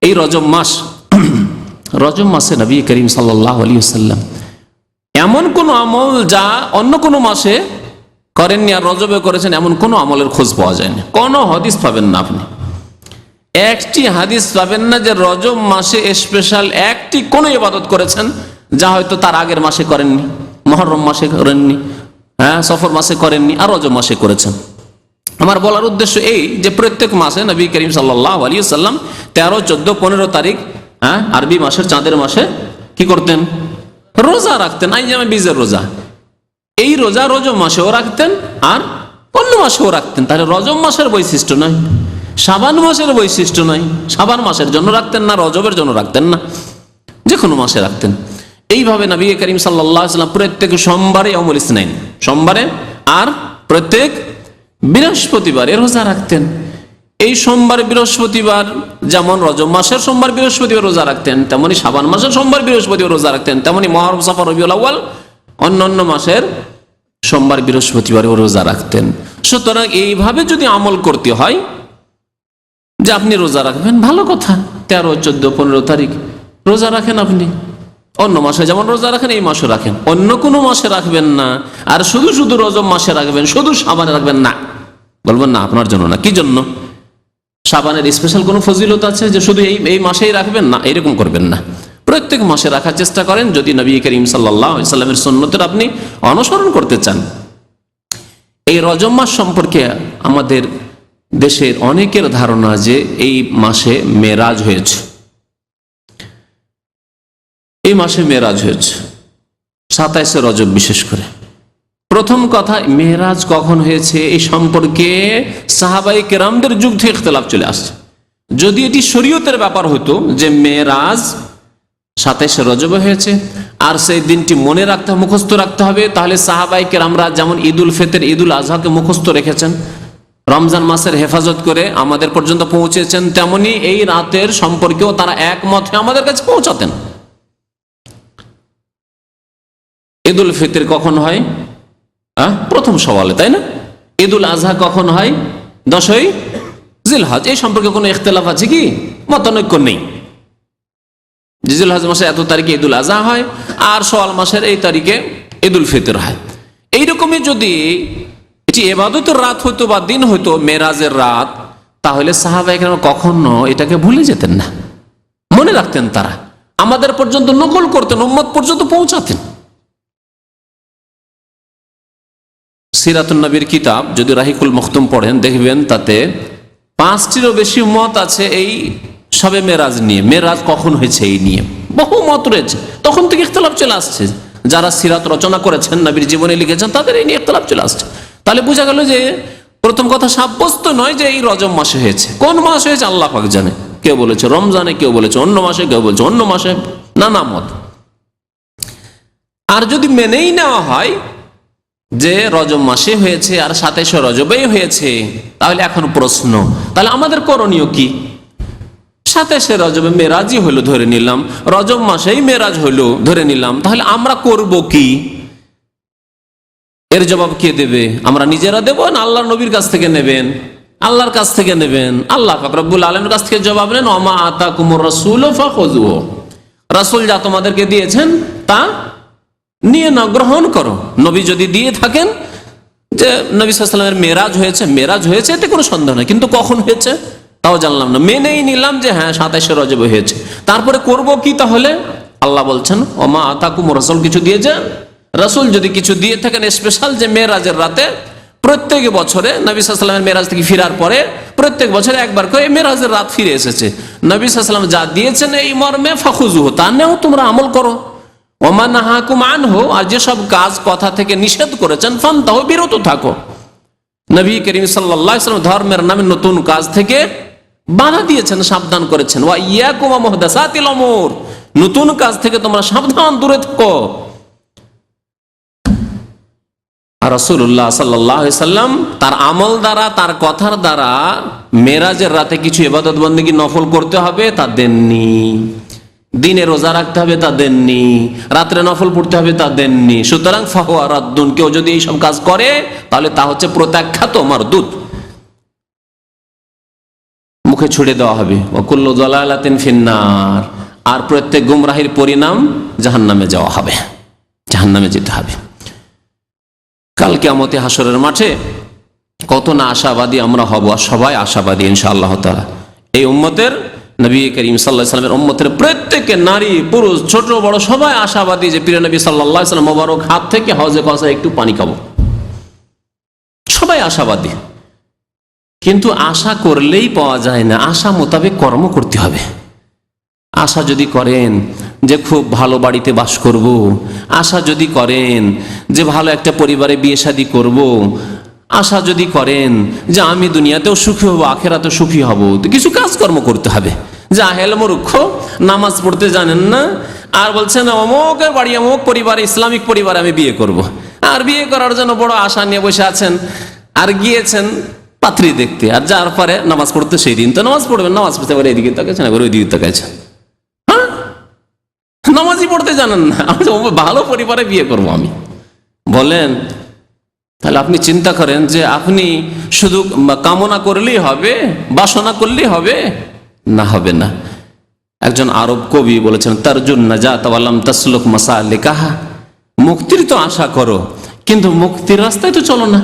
এই রজব মাস, রজব মাসে নবী করিম সাল্লাল্লাহু আলাইহি ওয়াসাল্লাম এমন কোন আমল যা অন্য কোনো মাসে করেননি আর রজবে করেছেন, এমন কোনো আমলের খোঁজ পাওয়া যায় না। কোনো হাদিস পাবেন না আপনি, একটি হাদিস পাবেন না যে রজব মাসে স্পেশাল একটি কোনো ইবাদত করেছেন যা হয়তো তার আগের মাসে করেননি, মুহররম মাসে করেননি, সফর মাসে করেননি, আর রজব মাসে করেছেন। আমার বলার উদ্দেশ্য এই যে প্রত্যেক মাসে নবী করিম সাল্লাল্লাহু আলাইহি ওয়াসাল্লাম 13, 14, 15 তারিখ আরবি মাসের চাঁদের মাসে কি করতেন? রোজা রাখতেন। আইয়ামে বীজের রোজা, এই রোজা রজব মাসেও রাখতেন আর অন্য মাসেও রাখতেন। তাহলে রজব মাসের বৈশিষ্ট্য নয়, শাবান মাসের বৈশিষ্ট্য নয়, শাবান মাসের জন্য রাখতেন না, রজবের জন্য রাখতেন না, যে কোনো মাসে রাখতেন। এইভাবে নবী করিম সাল্লাল্লাহু আলাইহি ওয়াসাল্লাম প্রত্যেক সোমবারে ইয়াউমুল ইসনাইন, সোমবারে আর প্রত্যেক বৃহস্পতিবারে রোজা রাখতেন। এই সোমবার বৃহস্পতিবার যেমন রজব মাসের সোমবার বৃহস্পতিবার রোজা রাখতেন, তেমনি শাবান মাসের সোমবার বৃহস্পতিবার রোজা রাখতেন, তেমনি মুহররম, সফর, রবিউল আউয়াল অন্যান্য মাসের সোমবার বৃহস্পতিবার রোজা রাখতেন। সুতরাং এইভাবে যদি আমল করতে হয় যে আপনি রোজা রাখবেন, ভালো কথা, 13, 14, 15 তারিখ রোজা রাখেন আপনি, অন্য মাসে যেমন রোজা রাখেন এই মাসে রাখেন, অন্য কোনো মাসে রাখবেন না। আর শুধু শুধু রজব মাসে রাখবেন, শুধু শাবানে রাখবেন না, বলবেন না আপনার জন্য না। কি জন্য? শাবানের স্পেশাল কোনো ফজিলত আছে যে শুধু এই মাসেই রাখবেন? না, এরকম করবেন না, প্রত্যেক মাসে রাখার চেষ্টা করেন যদি নবী করিম সাল্লাল্লাহু আলাইহি ওয়াসাল্লামের সুন্নতের আপনি অনুসরণ করতে চান। এই রজব মাস সম্পর্কে আমাদের দেশের অনেকের ধারণা যে এই মাসে মেরাজ হয়েছে, এই মাসে মেরাজ হয়েছে 27শে রজব। বিশেষ করে প্রথম কথা, মেরাজ কখন হয়েছে এই সম্পর্কে সাহাবায়ে কেরামদের যুগ থেকে ইখতিলাফ চলে আসছে। যদি এটি শরীয়তের ব্যাপার হতো যে মেরাজ 27শে রজবে হয়েছে আর সেই দিনটি মনে রাখতে, মুখস্থ রাখতে হবে, তাহলে সাহাবায়ে কেরামরা যেমন ঈদুল ফিতর, ঈদুল আজহাকে মুখস্থ রেখেছেন, রমজান মাসের হেফাজত করে আমাদের পর্যন্ত পৌঁছেছেন, তেমনি এই রাতের সম্পর্কেও তারা একমত হয়ে আমাদের কাছে পৌঁছাতেন। ঈদুল ফিতর কখন হয়? প্রথম সওয়ালে, তাই না? ঈদুল আজহা কখন হয়? 10ই জিলহজ। এই সম্পর্কে কোনো ইখতিলাফ আছে কি? মতানৈক্য নেই। জিলহজ মাসে এত তারিখে ঈদুল আজহা হয় আর শাওয়াল মাসের এই তারিখে ঈদুল ফিতর হয়। এইরকমই যদি এটি ইবাদতের রাত হইতো বা দিন হইতো, মেরাজের রাত, তাহলে সাহাবায়ে কেরাম কখনো এটাকে ভুলে যেতেন না, মনে রাখতেন, তারা আমাদের পর্যন্ত নকল করতেন, উম্মত পর্যন্ত পৌঁছাতেন। সিরাতুন নবীর কিতাব যদি রাহিকুল মখতুম পড়েন, দেখবেন তাতে 5টিরও বেশি মত আছে এই শবে মেরাজ নিয়ে। মেরাজ কখন হয়েছে এই নিয়ে বহু মত রয়েছে, তখন থেকে ইখতিলাফ চলে আসছে। যারা সিরাত রচনা করেছেন, নবীর জীবনে লিখেছেন, তাদের এই নিয়ে ইখতিলাফ চলে আসছে। তাহলে বোঝা গেল যে প্রথম কথা সাব্যস্ত নয় যে এই রজব মাসে হয়েছে। কোন মাস হয়েছে আল্লাহ পাক জানে। কেউ বলেছে রমজানে, কেউ বলেছে অন্য মাসে, কেউ বলছে অন্য মাসে, নানা মত। আর যদি মেনেই নেওয়া হয় যে রজব মাসে হয়েছে আর 27শে রজবেই হয়েছে, তাহলে এখন প্রশ্ন, তাহলে আমাদের করণীয় কি? 27শে রজবে মেরাজই হইলো ধরে নিলাম, রজব মাসেই মেরাজ হইলো ধরে নিলাম, তাহলে আমরা করব কি? এর জবাব কে দেবে? আমরা নিজেরা দেব না আল্লাহর নবীর কাছ থেকে নেবেন? আল্লাহর কাছ থেকে নেবেন। আল্লাহ পাক রব্বুল আলামিনের কাছ থেকে জবাব নেন, ওমা আতাকুমুর রাসূলু ফাখুযুহু, রাসূল যা তোমাদেরকে দিয়েছেন তা নিয়ে নাও, গ্রহণ করো। নবী যদি দিয়ে থাকেন যে নবী সাল্লাল্লাহু আলাইহি ওয়াসাল্লামের মেরাজ হয়েছে, মেরাজ হয়েছে, এতে কোনো সন্দেহ নেই, কিন্তু কখন হয়েছে তাও জানলাম না, মেনেই নিলাম যে হ্যাঁ 27শে রজবে হয়েছে। তারপরে করব কি? তাহলে আল্লাহ বলছেন, ওমা আতাকুমুর রাসূল, কিছু দিয়েছেন, রাসূল যদি কিছু দিয়ে থাকেন স্পেশাল, যে মেরাজের রাতে প্রত্যেক বছরে নবী সাল্লাল্লাহু আলাইহি ওয়াসাল্লামের মেরাজ থেকে ফেরার পরে প্রত্যেক বছরে একবার করে মেরাজের রাত ফিরে এসেছে, নবী সাল্লাল্লাহু আলাইহি ওয়াসাল্লাম যা দিয়েছেন এই মর্মে ফাখুযুহু, তা নেও, তোমরা আমল করো। ওমা নাহাকুম আনহু, আর যেসব কাজ কথা থেকে নিষেধ করেছেন, ফান্তাহু, বিরত থাকো। নবী করিম সাল্লাল্লাহু আলাইহি ওয়াসাল্লাম ধর্মের নামে নতুন কাজ থেকে বাধা দিয়েছেন, সাবধান করেছেন। ওয়া ইয়াকুম ওয়া মুহদাসাতিল উমুর, নতুন কাজ থেকে তোমরা সাবধান, দূরে থাকো। আর রাসূলুল্লাহ সাল্লাল্লাহু আলাইহি ওয়াসাল্লাম তার আমল দ্বারা, তার কথার দ্বারা মেরাজের রাতে কিছু ইবাদত বন্দেগী নফল করতে হবে তা দেননি, দিনে রোজা রাখতে হবে তা দেননি, রাত্রে নফল পড়তে হবে তা দেননি। সুতরাং ফাহুয়া রাদ্দুন, কেউ যদি এইসব কাজ করে তাহলে তা হচ্ছে প্রত্যাখ্যাত, মারদুদ। মুখে ছুড়ে দেওয়া হবে, ওয়াকুল্লু দালালাতিন ফিন্নার, আর প্রত্যেক গুমরাহির পরিণাম জাহান্নামে যাওয়া হবে, জাহান্নামে যেতে হবে। কাল কিয়ামতে হাসরের মাঠে কত না আশাবাদী আমরা হব, আর সবাই আশাবাদী ইনশাআল্লাহ তাআলা। এই উম্মতের, নবী করিম সাল্লাল্লাহু আলাইহি ওয়াসাল্লামের উম্মতের প্রত্যেকে, নারী পুরুষ ছোট বড় সবাই আশাবাদী যে প্রিয় নবী সাল্লাল্লাহু আলাইহি ওয়াসাল্লাম মোবারক হাত থেকে হওজে কাউসার একটু পানি খাবো, সবাই আশাবাদী। কিন্তু আশা করলেই পাওয়া যায় না, আশা মোতাবেক কর্ম করতে হবে। আশা যদি করেন যে খুব ভালো বাড়িতে বাস করব, আশা যদি করেন যে ভালো একটা পরিবারে বিয়ে শাদী করব, আশা যদি করেন যে আমি দুনিয়াতেও সুখী হব আখেরাতেও সুখী হব, তো কিছু কাজকর্ম করতে হবে। জাহেল মূর্খ, নামাজ পড়তে জানেন না, আর বলছেন অমুকের বাড়ি অমুক পরিবারে, ইসলামিক পরিবারে আমি বিয়ে করব, আর বিয়ে করার জন্য বড় আশা নিয়ে বসে আছেন, আর গিয়েছেন পাত্রী দেখতে, আর যার পরে নামাজ পড়তে সেই দিন তো নামাজ পড়বেন, নামাজ পড়তে পারে এদিকে তাকাইছেন, এবার ওইদিকে তাকাইছেন, নামাজই পড়তে জানেন না, ভালো পরিবারে বিয়ে করব আমি। বলেন, তাহলে আপনি চিন্তা করেন যে আপনি শুধু কামনা করলেই হবে, বাসনা করলেই হবে? না, হবে না। একজন আরব কবি বলেছেন, তারজুন নাজাত ওয়া লাম তাসলুক মাসালিকাহা, মুক্তির তো আশা করো কিন্তু মুক্তির রাস্তায় তো চলো না।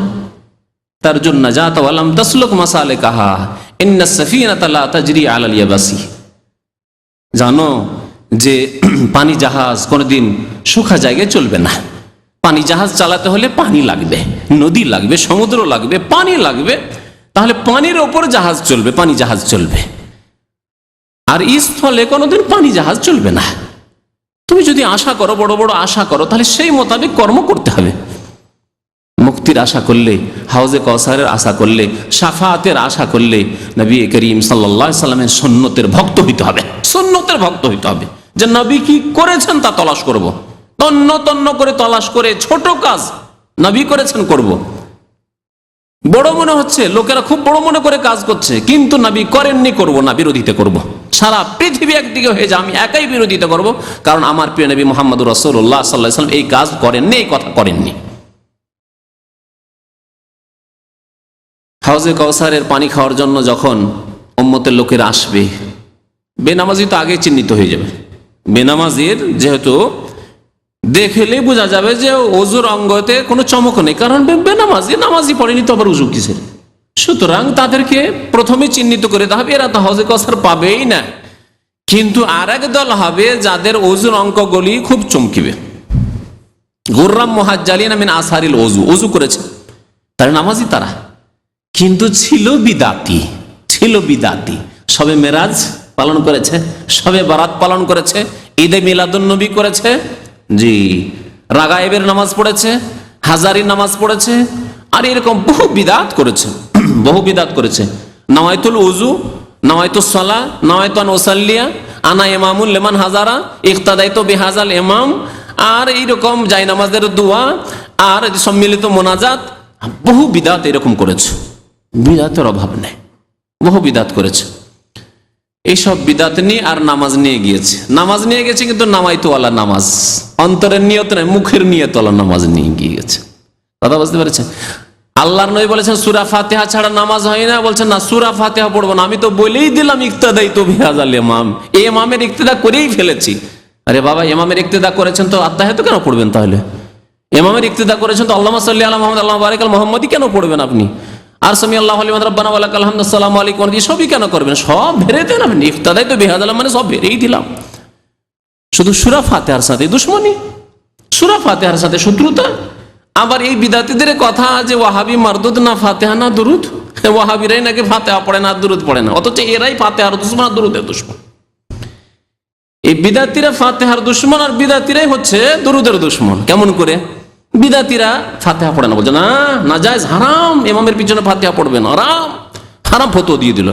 তারজুন নাজাত ওয়া লাম তাসলুক মাসালিকাহা ইন্নাস সাফিনাতা লা তাজরি আলাল ইয়াবাসি। জানো যে পানি জাহাজ কোনোদিন শুখা জায়গায় চলবে না, পানি জাহাজ চালাতে হলে পানি লাগবে, নদী লাগবে, সমুদ্র লাগবে, পানি লাগবে, তাহলে পানির ওপর জাহাজ চলবে, পানি জাহাজ চলবে। আর স্থলে কোনোদিন পানি জাহাজ চলবে না। তুমি যদি আশা করো, বড় বড় আশা করো, তাহলে সেই মোতাবেক কর্ম করতে হবে। মুক্তির আশা করলে, হাউজে কাউসারের আশা করলে, শাফাতের আশা করলে নবী করিম সাল্লাল্লাহু আলাইহি সাল্লামের সুন্নতের ভক্ত হইতে হবে, সুন্নতের ভক্ত হইতে হবে। যে নবী কি করেছেন তা তলাশ করব, তন্ন তন্ন করে তলাশ করে, ছোট কাজ নবী করেছেন করব। বড় মনে হচ্ছে, লোকেরা খুব বড় মনে করে কাজ করছে, কিন্তু নবী করেননি, করব না, বিরোধিতা করব। সারা পৃথিবী একদিকে হয়ে যায়, আমি একাই বিরোধিতা করব, কারণ আমার প্রিয় নবী মুহাম্মদুর রাসূলুল্লাহ সাল্লাল্লাহু আলাইহি ওয়াসাল্লাম এই কাজ করেননি, এই কথা করেননি। হাউজে কাউসারের পানি খাওয়ার জন্য যখন উম্মতের লোকেরা আসবে, বেনামাজি তো আগে চিহ্নিত হয়ে যাবে। বেনামাজির যেহেতু দেখলে বোঝা যাবে যে ওযুর অঙ্গতে কোনো চমক নেই, কারণ বেনামাজি, নামাজি পড়েনি তো আবার উজু কিসের। সুতরাং তাদেরকে প্রথমে চিহ্নিত করে দেওয়া হবে, এরা তো হাউজে কাউসার পাবেই না। কিন্তু আর এক দল হবে যাদের ওযুর অঙ্কগুলি খুব চমকিবে। গুররাম মুহাজ্জালিনা মিন আসহারিল ওযু, ওযু করেছে, তারা নামাজি, তারা কিন্তু ছিল বিদাতি, ছিল বিদাতি। সবে মেরাজ পালন করেছে, সবে বারাত পালন করেছে, ঈদে মিলাদুন নবী করেছে, জি, রাগায়েবের নামাজ পড়েছে, হাজারির নামাজ পড়েছে, আর এরকম বহু বিদাত করেছে, বহু বিদাত করেছে। নাওয়াইতুল উযু, নাওয়াইতুস সালাহ, নাওয়াইতু আন উসাল্লিয়া, আনা ইমামুল লিমান হাজারা, ইক্তাদাইতু বিহাজাল ইমাম, আর এইরকম জায় নামাজের দোয়া, আর সম্মিলিত মোনাজাত, বহু বিদাত এরকম করেছে। বিদাতের অভাব নেই, বহু বিদাত করেছে। এইসব বিদাত নিয়ে আর নামাজ নিয়ে গিয়েছে, নামাজ নিয়ে গেছে কিন্তু নামাইতু ওয়ালা নামাজ, অন্তরের নিয়ত নয়, মুখের নিয়ত ওয়ালা নামাজ নিয়ে গিয়ে গেছে। কথা বুঝতে পেরেছেন? আল্লাহর নবী বলেছেন সূরা ফাতিহা ছাড়া নামাজ হয় না, বলছেন না সূরা ফাতিহা পড়বো না, আমি তো বলেই দিলাম ইক্তাদাইতু বিহাজাল ইমাম, এই ইমামের ইক্তেদা করেই ফেলেছি। আরে বাবা, ইমামের ইক্তেদা করেছেন তো আত্তাহিয়াতু কেন পড়বেন? তাহলে ইমামের ইক্তেদা করেছেন তো আল্লাহুম্মা সাল্লি আলা মুহাম্মদ আল্লাহুম্মা বারিক আলা মুহাম্মাদি কেন পড়বেন আপনি? আর সামি আল্লাহু লিমান রাব্বানা ওয়া লাকাল হামদু আসসালামু আলাইকুম সবই কেন করবেন? সব ভেরে দেন আপনি, ইক্তাদাইতু বিহাজাল মানে সব ভেরেই দিলাম। শুধু সূরা ফাতিহার সাথে দুশমনী, সূরা ফাতিহার সাথে শত্রুতা। আবার এই বিদাতীদের কথা যে ওয়াহাবি মারদুদ না ফাতিহা না দুরুদ, ওয়াহাবিরাই নাকি ফাতিহা পড়ে না, দুরুদ পড়ে না, অথচ এরাই ফাতিহার দুশমন আর দুরুদের দুশমন। এই বিদাতীরা ফাতিহার দুশমন আর বিদাতীরাই হচ্ছে দুরুদের দুশমন। কেমন করে? বিদাতীরা ফাতিহা পড়ে না, বলছে না নাজায়েজ, হারাম, ইমামের পিছনে ফাতিহা পড়বে না, হারাম, হারাম ফতোয়া দিয়ে দিল।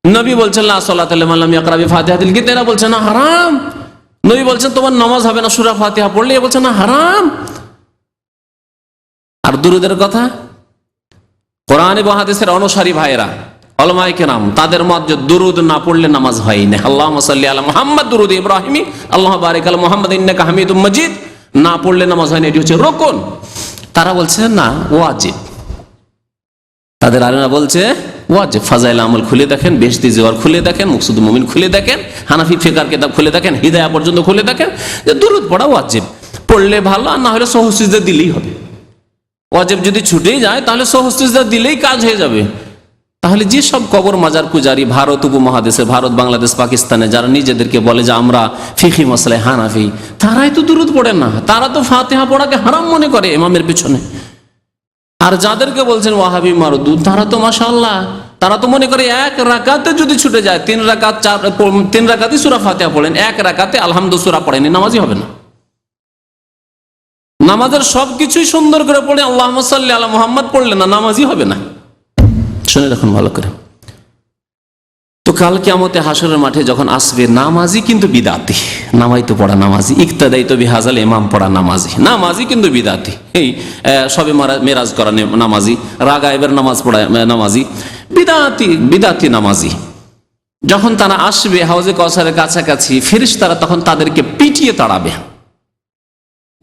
নবী বলছেন লা সালাতা লিমান লাম ইয়াকরা বিফাতিহাতিল কিতাব, এরা বলছে না হারাম। নবী বলছেন তোমার নামাজ হবে না সূরা ফাতিহা পড়লে, এ বলছে না হারাম। আর দুরুদের কথা, কোরআন এবং হাদিসের অনুসারী ভাইরা, উলামায়ে কেরাম, তাদের মত যে দুরুদ না পড়লে নামাজ হয় না। আল্লাহুম্মা সাল্লি আলা মুহাম্মদ, দুরুদ ইব্রাহিমি, আল্লাহুম্মা বারিক আলা মুহাম্মদ ইন্নাকা হামিদুম মাজিদ, না পড়লে নামাজ হয় না, এটি হচ্ছে রুকুন। তারা বলছে না ওয়াজিব। তাদের আলেমরা বলছে ওয়াজিব। ফাজাইল আমল খুলে দেখেন, বেহেশতি জিওয়ার খুলে দেখেন, মুকসুদুল মুমিন খুলে দেখেন, হানাফি ফিকার কিতাব খুলে দেখেন, হিদায়া পর্যন্ত খুলে দেখেন, যে দুরূদ পড়া ওয়াজিব। পড়লে ভালো, আর না হলে সহজ সিজদা দিলেই হবে। ওয়াজিব যদি ছুটেই যায় তাহলে সহজ সিজদা দিলেই কাজ হয়ে যাবে। তাহলে যে সব কবর মাজার পূজারী ভারত উপমহাদেশে, ভারত, বাংলাদেশ, পাকিস্তানে যারা নিজেদেরকে বলে যে আমরা ফিকি মাসলায় হানাফি, তারাই তো দুরূদ পড়ে না। তারা তো ফাতিহা পড়াকে হারাম মনে করে ইমামের পিছনে। আর যাদেরকে বলছেন ওয়াহাবি মারদুদ, তারা তো মাশাআল্লাহ, তারা তো মনে করে এক রাকাতে যদি ছুটে যায়, 3 রাকাত 3 রাকাতই সূরা ফাতিহা পড়েন, 1 রাকাতে আলহামদু সূরা পড়েনি, নামাজই হবে না। নামাজের সবকিছুই সুন্দর করে পড়ে আল্লাহুম্মা সাল্লি আলা মুহাম্মদ পড়লে না, নামাজই হবে না। শুনে রাখুন ভালো করে। তো কাল কিয়ামতে হাসরের মাঠে যখন আসবে, নামাজি কিন্তু বিদাতি, নামাই তো পড়া নামাজি, ইক্তাদাই তো বিহাজাল ইমাম পড়া নামাজি, নামাজি কিন্তু বিদাতি। এই সবে মেরাজ করা নামাজি, রাগায়েবের নামাজ পড়া নামাজি, বিদাতি নামাজি। যখন তারা আসবে হাউজে কাউসারের কাছাকাছি, ফেরেশতারা তখন তাদেরকে পিটিয়ে তাড়াবে,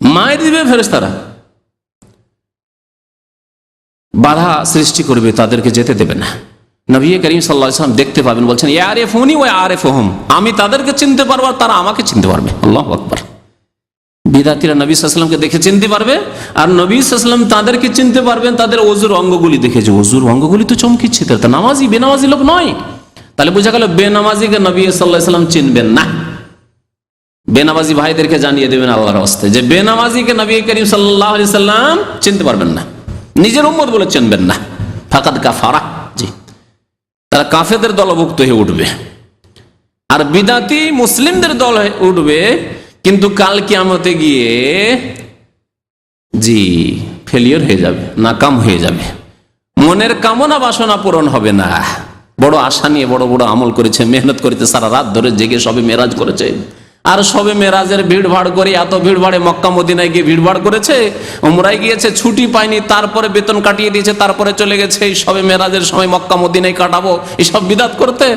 মায়ের দিবে ফেরেশতারা, বাধা সৃষ্টি করবে, তাদেরকে যেতে দেবে না। নবী করিম সাল্লাল্লাহু আলাইহি ওয়াসাল্লাম দেখতে পাবেন, বলছেন ইয়ারিফুনি ওয়া আরিফুহুম, আমি তাদেরকে চিনতে পারবো আর তারা আমাকে চিনতে পারবে। আল্লাহু আকবার। বিদাতিরা নবী সাল্লাল্লাহু আলাইহি ওয়াসাল্লামকে দেখে চিনতে পারবে, আর নবী সাল্লাল্লাহু আলাইহি ওয়াসাল্লাম তাদেরকে চিনতে পারবেন তাদের ওযুর অঙ্গগুলি দেখে, যে ওযুর অঙ্গগুলি তো চমকিচ্ছে, তারা নামাজি, বেনামাজি লোক নয়। তাহলে বোঝা গেল বেনামাজিকে নবী সাল্লাল্লাহু আলাইহি ওয়াসাল্লাম চিনবেন না। বেনামাজি ভাইদেরকে জানিয়ে দেবেন আল্লাহর রাস্তায় যে বেনামাজিকে নবী করিম সাল্লাল্লাহু আলাইহি ওয়াসাল্লাম চিনতে পারবেন না, নিজের উম্মত বলে চিনবেন না। ফাকাদ কাফারা, জি, তারা কাফেরদের দলভুক্ত হয়ে উঠবে। আর বিদাতি মুসলিমদের দল হয়ে উঠবে, কিন্তু কাল কিয়ামতে গিয়ে জি ফেলিওর হয়ে যাবে, নাকাম হয়ে যাবে, মনের কামনা বাসনা পূরণ হবে না। বড় আশা নিয়ে বড় বড় আমল করেছে, মেহনত করেছে, সারা রাত ধরে জেগে সবে মেরাজ করেছে, আর সবে মেরাজের ভিড় ভাড় করে, এত ভিড় ভাড়ে মক্কা মদিনায় গিয়ে ভিড় ভাড় করেছে, উমরায় গিয়েছে, ছুটি পায়নি, তারপরে বেতন কাটিয়ে দিয়েছে, তারপরে চলে গেছে এই সবে মেরাজের সময় মক্কা মদিনায় কাটাবো, এইসব বিদাত করতে।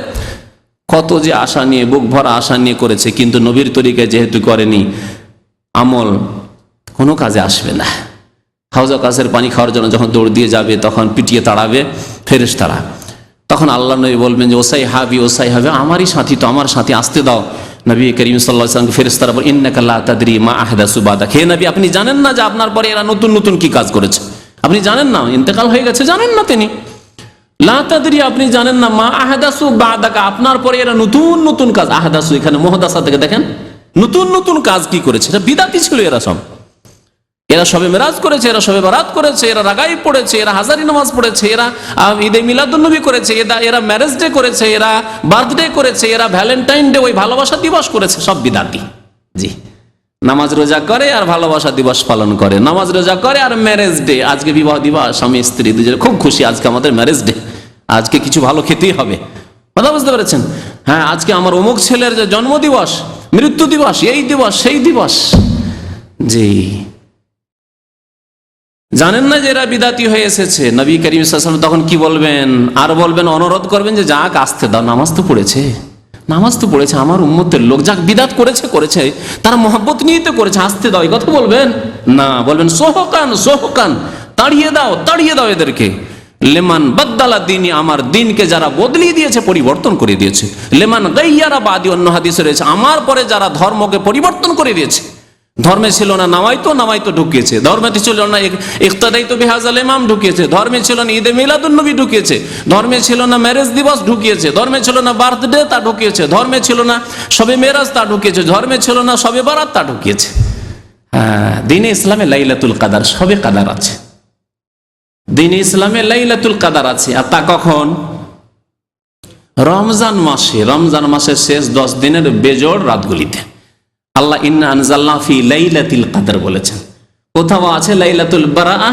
কত যে আশা নিয়ে, বুক ভরা আশা নিয়ে করেছে, কিন্তু নবীর তরিকায় যেহেতু করেনি, আমল কোনো কাজে আসবে না। হাউজা কাছের পানি খাওয়ার জন্য যখন দৌড় দিয়ে যাবে, তখন পিটিয়ে তাড়াবে ফেরেশতারা। তখন আল্লাহ নবী বলবেন যে ওসাই হাবি, ওসাই হাবি, আমারই সাথী তো, আমার সাথী, আসতে দাও। নবী করিম সাল্লাল্লাহু আলাইহি ওয়াসাল্লাম ফেরেশতারা বলেন ইন্নাকা লা তাদরি মা আহদাসু বাদাক, হে নবী আপনি জানেন না যে আপনার পরে এরা নতুন নতুন কি কাজ করেছে, আপনি জানেন না, ইন্তেকাল হয়ে গেছে, জানেন না তিনি। লা তাদরি, আপনি জানেন না, মা আহদাসু বাদাকা, আপনার পরে এরা নতুন নতুন কাজ, আহদাসু এখানে মুহদাসা থেকে দেখেন, নতুন নতুন কাজ কি করেছে, এটা বিদাতি ছিল এরা সব। এরা সবে মেরাজ করেছে, এরা সবে বারাত করেছে, এরা রাগাইব পড়েছে, এরা হাজারি নামাজ পড়েছে, এরা ঈদে মিলাদুন্নবী করেছে, এরা ম্যারেজ ডে করেছে, এরা বার্থডে করেছে, এরা ভ্যালেন্টাইন ডে, ওই ভালোবাসা দিবস করেছে, সব বিদাতি। জি, নামাজ রোজা করে আর ভালোবাসা দিবস পালন করে, নামাজ রোজা করে আর ম্যারেজ ডে, আজকে বিবাহ দিবস, স্বামী স্ত্রী দুজনে খুব খুশি, আজকে আমাদের ম্যারেজ ডে, আজকে কিছু ভালো খেতেই হবে, কথা বুঝতে পেরেছেন? হ্যাঁ, আজকে আমার অমুক ছেলের যে জন্ম দিবস, মৃত্যু দিবস, এই দিবস সেই দিবস। জি, জানেন না যে এরা বিদাতি হয়ে এসেছে। নবী করিম সাল্লাল্লাহু আলাইহি ওয়াসাল্লাম তখন কি বলবেন? আর বলবেন, অনুরোধ করবেন যে যাক আসতে দাও, নামাজ তো পড়েছে, নামাজ তো পড়েছে, আমার উম্মতের লোক, যাক বিদাত করেছে, তারা মহব্বত নিয়ে তো করেছে, আসতে দাও, এই কথা বলবেন না। বলবেন সোহকান, সোহকান, তাড়িয়ে দাও এদেরকে। লেমান বাদ্দালা দিনী, আমার দিনকে যারা বদলিয়ে দিয়েছে, পরিবর্তন করে দিয়েছে। লেমান গাইয়ারা বাদি, অন্য হাদিসে রয়েছে, আমার পরে যারা ধর্মকে পরিবর্তন করে দিয়েছে, ধর্মে ছিল না নামাইতো ঢুকিয়েছে, ধর্মে ছিল না ইক্তাদাইতো বিহাজাল ইমাম ঢুকিয়েছে, ধর্মে ছিল না ঈদে মিলাদুন্নবী ঢুকিয়েছে, ধর্মে ছিল না ম্যারেজ দিবস ঢুকিয়েছে, ধর্মে ছিল না বার্থডে তা ঢুকিয়েছে, ধর্মে ছিল না সবে মেরাজ তা ঢুকিয়েছে, ধর্মে ছিল না সবে বারাত তা ঢুকিয়েছে। হ্যাঁ, দিনে ইসলামে লাইলাতুল কাদার, সবে কাদার আছে, দিনে ইসলামে লাইলাতুল কাদার আছে। আর তা কখন? রমজান মাসের শেষ 10 দিনের বেজোড় রাতগুলিতে। আল্লাহ ইন্না আনজালনা ফি লাইলাতিল কদর বলেছেন। কোথাও আছে লাইলাতুল বারাআ,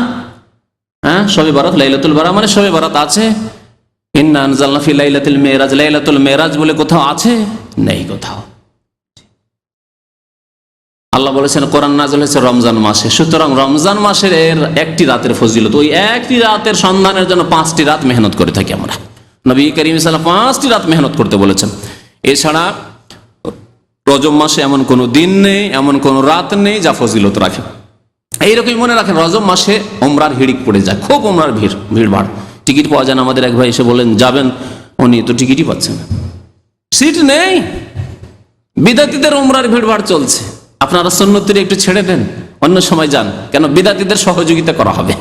হ্যাঁ শবে বারাত, লাইলাতুল বারাআ মানে শবে বারাত আছে। ইন্না আনজালনা ফি লাইলাতিল মেরাজ, লাইলাতুল মেরাজ বলে কোথাও আছে? নেই কোথাও। আল্লাহ বলেছেন কোরআন নাযিল হয়েছে রমজান মাসে, সুতরাং রমজান মাসের একটি রাতের ফজিলত, ওই একটি রাতের সন্ধানের জন্য 5টি রাত মেহনত করে থাকি আমরা। নবী করিম সাল্লাল্লাহু আলাইহি ওয়াসাল্লাম 5টি রাত মেহনত করতে বলেছেন। এছাড়া রজব মাসে এমন কোনো দিন নেই, এমন কোনো রাত নেই যা ফজিলত রাখে। এইরকমই মনে রাখেন, রজব মাসে উমরার হিড়িক পড়ে যায়, খুব উমরার ভিড় ভাড়, টিকিট পাওয়া যায় না। আমাদের এক ভাই এসে বলেন যাবেন, উনি তো টিকিটই পাচ্ছেন না, সিট নেই। বিদাতিদের উমরার ভিড়ভাড় চলছে, আপনারা সুন্নতির একটু ছেড়ে দেন, অন্য সময় যান, কেন বিদাতিদের সহযোগিতা করা হবে।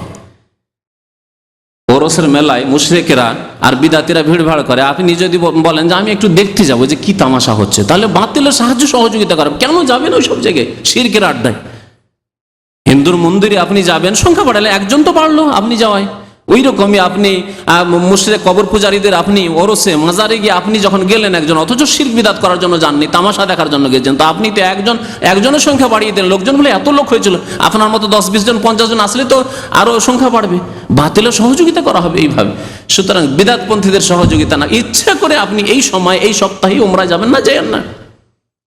ওরসের মেলায় মুশরিকেরা আর বিদাতিরা ভিড়ভাড় করে, আপনি যদি বলেন যে আমি একটু দেখতে যাবো যে কি তামাশা হচ্ছে, তাহলে বাতিলের সাহায্য সহযোগিতা করেন। কেন যাবেন ওই সব জায়গায় শিরকের আড্ডায়? হিন্দুর মন্দিরে আপনি যাবেন, সংখ্যা বাড়ালে একজন তো বাড়লো আপনি যাওয়ায়। ওই রকমই আপনি মুশরিক কবর পূজারীদের আপনি ওরসে মাজারে গিয়ে আপনি যখন গেলেন একজন, অথচ শিরক বিদাত করার জন্য যাননি, তামাশা দেখার জন্য গেছেন, তো আপনি তো একজনের সংখ্যা বাড়িয়ে দেন। লোকজন বলে এত লোক হয়েছিল, আপনার মতো 10-20 জন 50 জন আসলে তো আরো সংখ্যা বাড়বে। বাতিলের সহযোগিতা করা হবে এইভাবে। সুতরাং বিদাতপন্থীদের সহযোগিতা না, ইচ্ছা করে আপনি এই সময় এই সপ্তাহে উমরা যাবেন না, যাবেন না।